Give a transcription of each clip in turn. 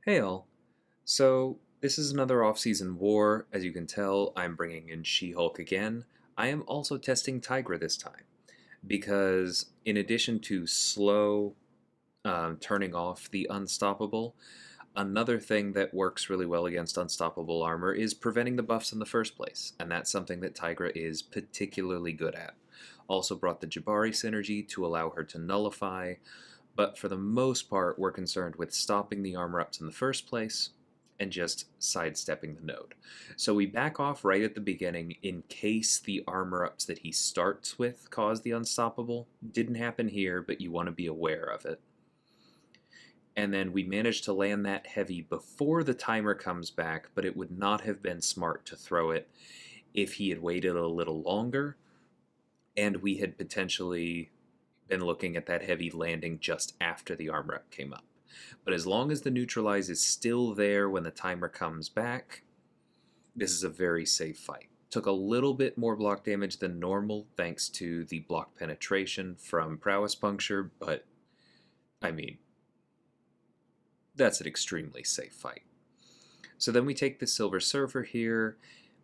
Hey all. So, this is another off-season war. As you can tell, I'm bringing in She-Hulk again. I am also testing Tigra this time because, in addition to slow turning off the Unstoppable, another thing that works really well against Unstoppable armor is preventing the buffs in the first place, and that's something that Tigra is particularly good at. Also brought the Jabari synergy to allow her to nullify, but for the most part, we're concerned with stopping the armor ups in the first place and just sidestepping the node. So we back off right at the beginning in case the armor ups that he starts with cause the unstoppable. Didn't happen here, but you want to be aware of it. And then we manage to land that heavy before the timer comes back, but it would not have been smart to throw it if he had waited a little longer and we had potentially been looking at that heavy landing just after the armor up came up. But as long as the neutralize is still there when the timer comes back, this is a very safe fight. Took a little bit more block damage than normal thanks to the block penetration from Prowess Puncture, but I mean, that's an extremely safe fight. So then we take the Silver Surfer here.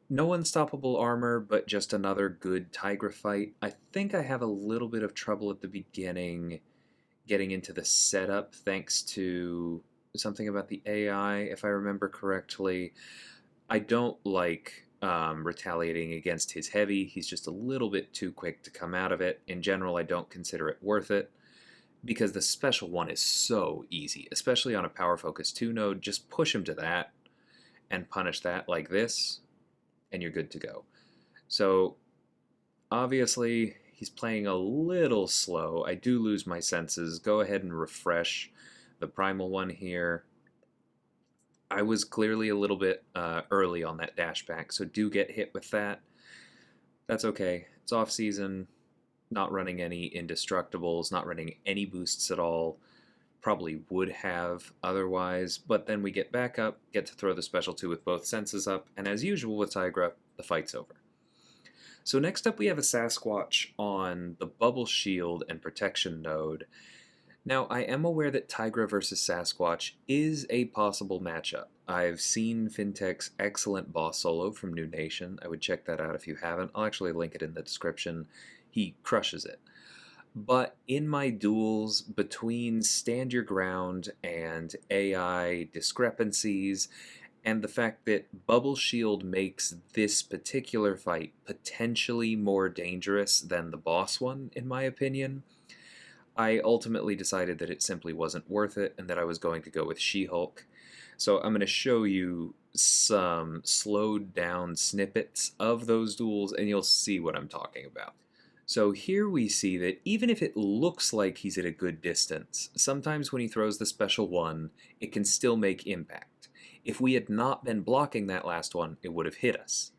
No unstoppable armor, but just another good Tigra fight. I think I have a little bit of trouble at the beginning getting into the setup thanks to something about the AI, if I remember correctly. I don't like retaliating against his heavy. He's just a little bit too quick to come out of it. In general, I don't consider it worth it because the special one is so easy, especially on a Power Focus 2 node. Just push him to that and punish that like this, and you're good to go. So obviously, he's playing a little slow. I do lose my senses. Go ahead and refresh the primal one here. I was clearly a little bit early on that dash back, so do get hit with that. That's okay. It's off season, not running any indestructibles, not running any boosts at all. Probably would have otherwise, but then we get back up, get to throw the special 2 with both senses up, and as usual with Tigra, the fight's over. So next up we have a Sasquatch on the Bubble Shield and Protection node. Now, I am aware that Tigra versus Sasquatch is a possible matchup. I've seen Fintech's excellent boss solo from New Nation. I would check that out if you haven't. I'll actually link it in the description. He crushes it. But in my duels between Stand Your Ground and AI discrepancies, and the fact that Bubble Shield makes this particular fight potentially more dangerous than the boss one, in my opinion, I ultimately decided that it simply wasn't worth it and that I was going to go with She-Hulk. So I'm going to show you some slowed down snippets of those duels and you'll see what I'm talking about. So here we see that even if it looks like he's at a good distance, sometimes when he throws the special one, it can still make impact. If we had not been blocking that last one, it would have hit us.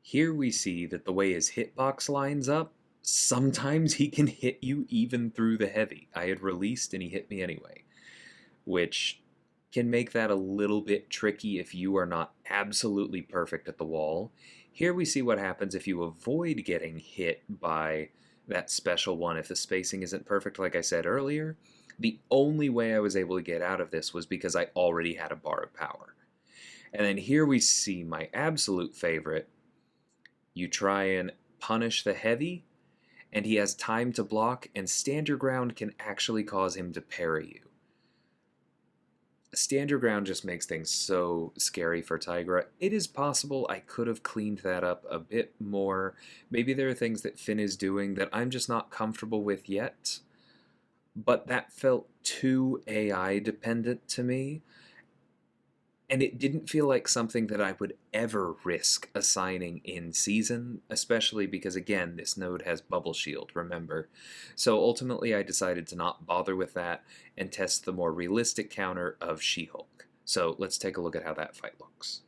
Here we see that the way his hitbox lines up, sometimes he can hit you even through the heavy. I had released and he hit me anyway, which can make that a little bit tricky if you are not absolutely perfect at the wall. Here we see what happens if you avoid getting hit by that special one if the spacing isn't perfect, like I said earlier. The only way I was able to get out of this was because I already had a bar of power. And then here we see my absolute favorite. You try and punish the heavy, and he has time to block, and Stand Your Ground can actually cause him to parry you. Stand Your Ground just makes things so scary for Tigra. It is possible I could have cleaned that up a bit more. Maybe there are things that Finn is doing that I'm just not comfortable with yet, but that felt too AI dependent to me. And it didn't feel like something that I would ever risk assigning in season, especially because, again, this node has Bubble Shield, remember? So ultimately, I decided to not bother with that and test the more realistic counter of She-Hulk. So let's take a look at how that fight looks.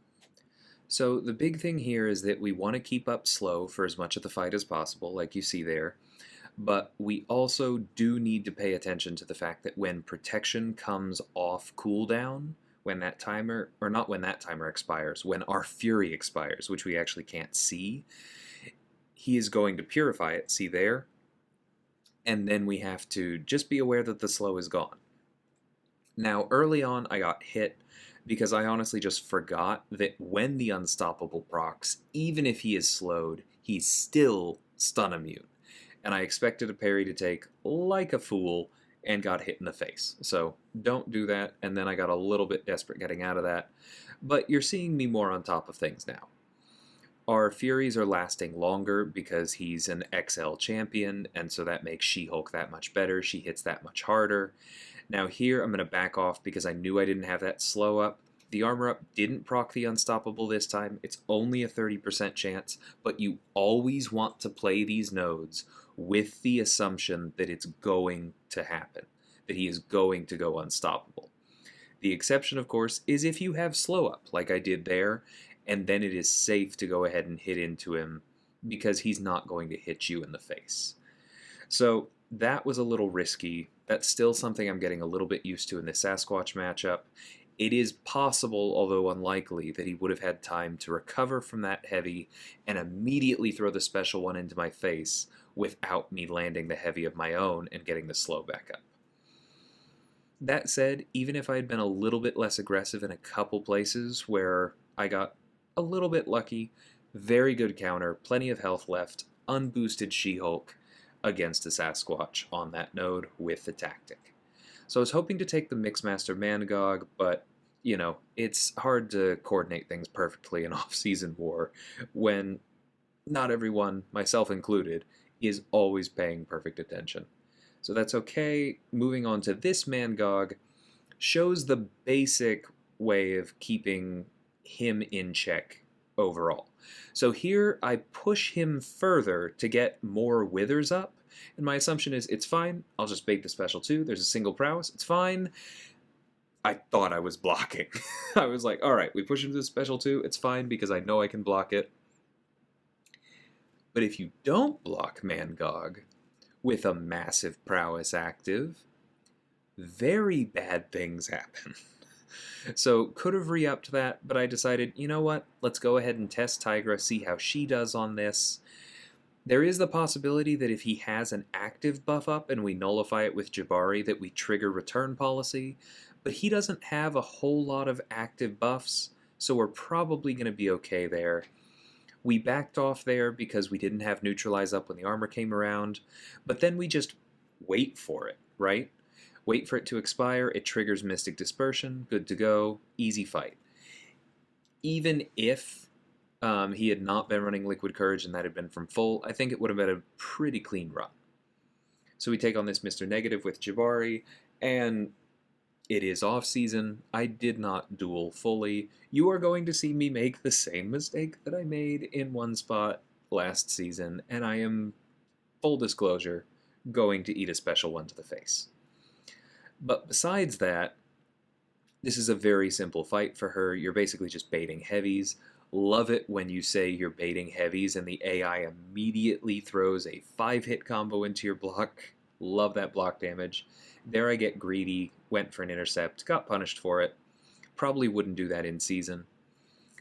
So the big thing here is that we want to keep up slow for as much of the fight as possible, like you see there. But we also do need to pay attention to the fact that when protection comes off cooldown, when that timer, or not when that timer expires, when our fury expires, which we actually can't see, he is going to purify it, see there? And then we have to just be aware that the slow is gone. Now, early on, I got hit because I honestly just forgot that when the Unstoppable procs, even if he is slowed, he's still stun immune. And I expected a parry to take like a fool and got hit in the face. So don't do that. And then I got a little bit desperate getting out of that. But you're seeing me more on top of things now. Our Furies are lasting longer because he's an XL champion, and so that makes She-Hulk that much better. She hits that much harder. Now here I'm going to back off because I knew I didn't have that slow up. The armor up didn't proc the Unstoppable this time. It's only a 30% chance, but you always want to play these nodes with the assumption that it's going to happen, that he is going to go unstoppable. The exception, of course, is if you have slow up, like I did there, and then it is safe to go ahead and hit into him because he's not going to hit you in the face. So that was a little risky. That's still something I'm getting a little bit used to in the Sasquatch matchup. It is possible, although unlikely, that he would have had time to recover from that heavy and immediately throw the special one into my face without me landing the heavy of my own and getting the slow back up. That said, even if I had been a little bit less aggressive in a couple places where I got a little bit lucky, very good counter, plenty of health left, unboosted She-Hulk against a Sasquatch on that node with the tactic. So I was hoping to take the Mixmaster Mangog, but, you know, it's hard to coordinate things perfectly in off-season war when not everyone, myself included, is always paying perfect attention. So that's okay. Moving on to this Mangog shows the basic way of keeping him in check overall. So here I push him further to get more withers up, and my assumption is it's fine. I'll just bait the special too. There's a single prowess. It's fine. I thought I was blocking. I was like, all right, we push him to the special too. It's fine because I know I can block it. But if you don't block Mangog with a massive prowess active, very bad things happen. So could have re-upped that, but I decided, you know what, let's go ahead and test Tigra, see how she does on this. There is the possibility that if he has an active buff up and we nullify it with Jabari, that we trigger return policy, but he doesn't have a whole lot of active buffs, so we're probably going to be okay there. We backed off there because we didn't have neutralize up when the armor came around, but then we just wait for it, right? Wait for it to expire, it triggers Mystic Dispersion, good to go, easy fight. Even if he had not been running Liquid Courage and that had been from full, I think it would have been a pretty clean run. So we take on this Mr. Negative with Jabari, and it is off-season. I did not duel fully. You are going to see me make the same mistake that I made in one spot last season, and I am, full disclosure, going to eat a special one to the face. But besides that, this is a very simple fight for her. You're basically just baiting heavies. Love it when you say you're baiting heavies and the AI immediately throws a 5-hit combo into your block. Love that block damage. There I get greedy, went for an intercept, got punished for it. Probably wouldn't do that in season.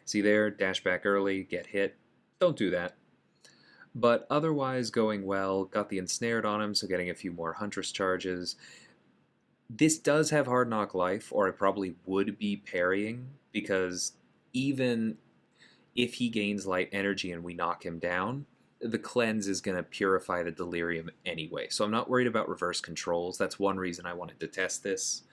See there, dash back early, get hit. Don't do that. But otherwise going well, got the ensnared on him, so getting a few more Huntress charges. This does have Hard Knock Life, or I probably would be parrying, because even if he gains light energy and we knock him down, the cleanse is going to purify the delirium anyway. So I'm not worried about reverse controls. That's one reason I wanted to test this.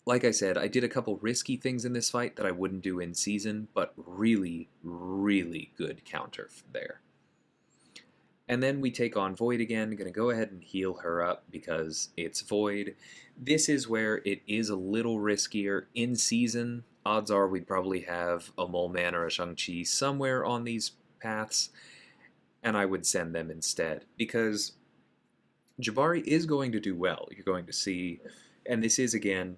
Like I said, I did a couple risky things in this fight that I wouldn't do in season, but really, really good counter there. And then we take on Void again. Going to go ahead and heal her up because it's Void. This is where it is a little riskier. In season, odds are we'd probably have a Mole Man or a Shang-Chi somewhere on these paths, and I would send them instead. Because Jabari is going to do well. You're going to see, and this is, again,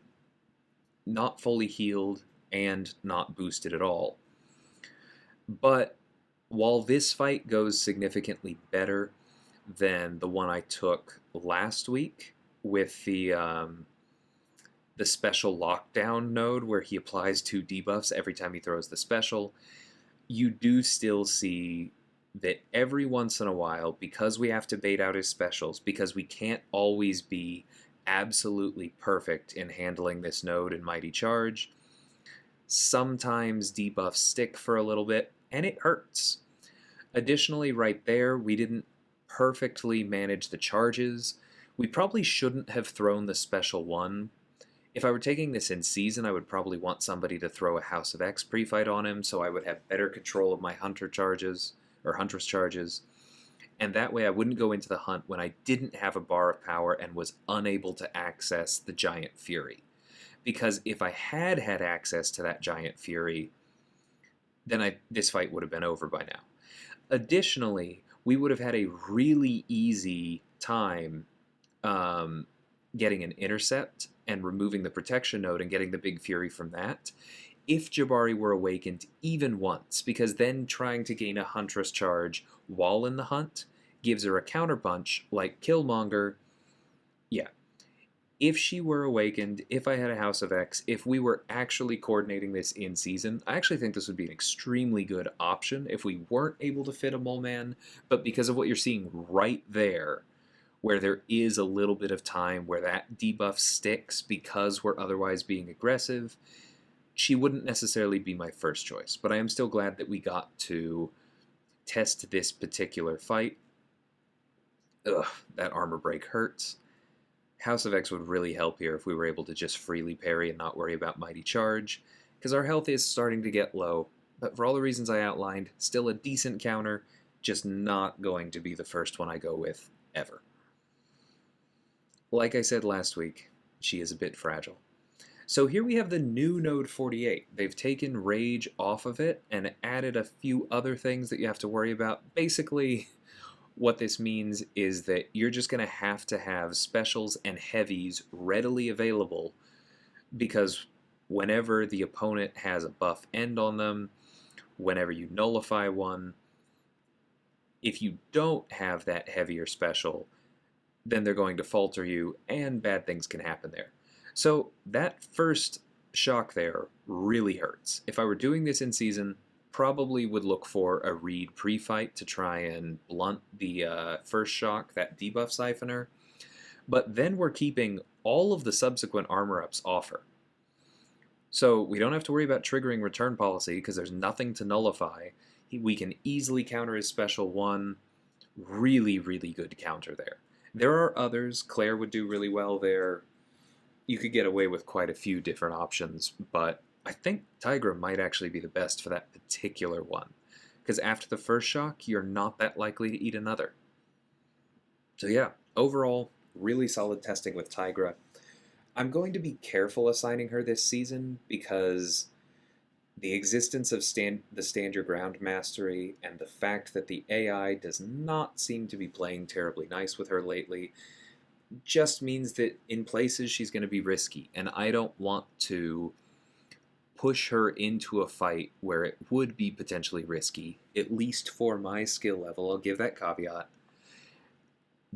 not fully healed and not boosted at all. But while this fight goes significantly better than the one I took last week with the special lockdown node where he applies 2 debuffs every time he throws the special, you do still see that every once in a while, because we have to bait out his specials, because we can't always be absolutely perfect in handling this node in Mighty Charge. Sometimes debuffs stick for a little bit, and it hurts. Additionally, right there, we didn't perfectly manage the charges. We probably shouldn't have thrown the special one. If I were taking this in season, I would probably want somebody to throw a House of X pre-fight on him so I would have better control of my Hunter charges, or Huntress charges. And that way I wouldn't go into the hunt when I didn't have a bar of power and was unable to access the Giant Fury. Because if I had had access to that Giant Fury, then this fight would have been over by now. Additionally, we would have had a really easy time getting an Intercept and removing the protection node and getting the big Fury from that if Jabari were awakened even once, because then trying to gain a Huntress charge while in the hunt gives her a counterpunch like Killmonger. Yeah. If she were awakened, if I had a House of X, if we were actually coordinating this in season, I actually think this would be an extremely good option if we weren't able to fit a Mole Man, but because of what you're seeing right there, where there is a little bit of time where that debuff sticks because we're otherwise being aggressive, she wouldn't necessarily be my first choice. But I am still glad that we got to test this particular fight. Ugh, that armor break hurts. House of X would really help here if we were able to just freely parry and not worry about Mighty Charge, because our health is starting to get low. But for all the reasons I outlined, still a decent counter, just not going to be the first one I go with, ever. Like I said last week, she is a bit fragile. So here we have the new Node 48. They've taken Rage off of it and added a few other things that you have to worry about. Basically, what this means is that you're just going to have specials and heavies readily available, because whenever the opponent has a buff end on them, whenever you nullify one, if you don't have that heavier special, then they're going to falter you, and bad things can happen there. So that first shock there really hurts. If I were doing this in season, probably would look for a Reed pre-fight to try and blunt the first shock, that debuff siphoner. But then we're keeping all of the subsequent armor ups off her. So we don't have to worry about triggering return policy because there's nothing to nullify. We can easily counter his special one. Really, really good counter there. There are others. Claire would do really well there. You could get away with quite a few different options, but I think Tigra might actually be the best for that particular one, because after the first shock, you're not that likely to eat another. So yeah, overall, really solid testing with Tigra. I'm going to be careful assigning her this season, because the existence of the Stand Your Ground mastery and the fact that the AI does not seem to be playing terribly nice with her lately just means that in places she's going to be risky, and I don't want to push her into a fight where it would be potentially risky, at least for my skill level. I'll give that caveat,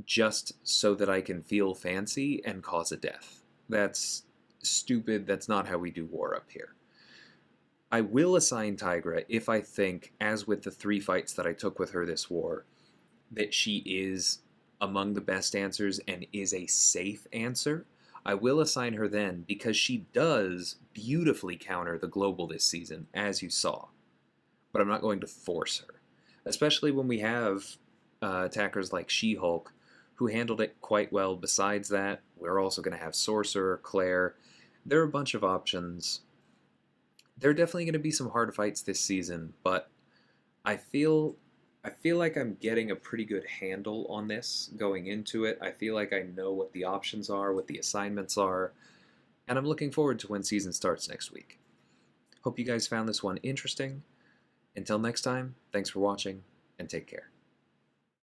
just so that I can feel fancy and cause a death. That's stupid. That's not how we do war up here. I will assign Tigra if I think, as with the 3 fights that I took with her this war, that she is among the best answers and is a safe answer. I will assign her then, because she does beautifully counter the global this season, as you saw. But I'm not going to force her, especially when we have attackers like She-Hulk who handled it quite well. Besides that, we're also going to have Sorcerer, Claire. There are a bunch of options. There are definitely going to be some hard fights this season, but I feel like I'm getting a pretty good handle on this going into it. I feel like I know what the options are, what the assignments are, and I'm looking forward to when season starts next week. Hope you guys found this one interesting. Until next time, thanks for watching, and take care.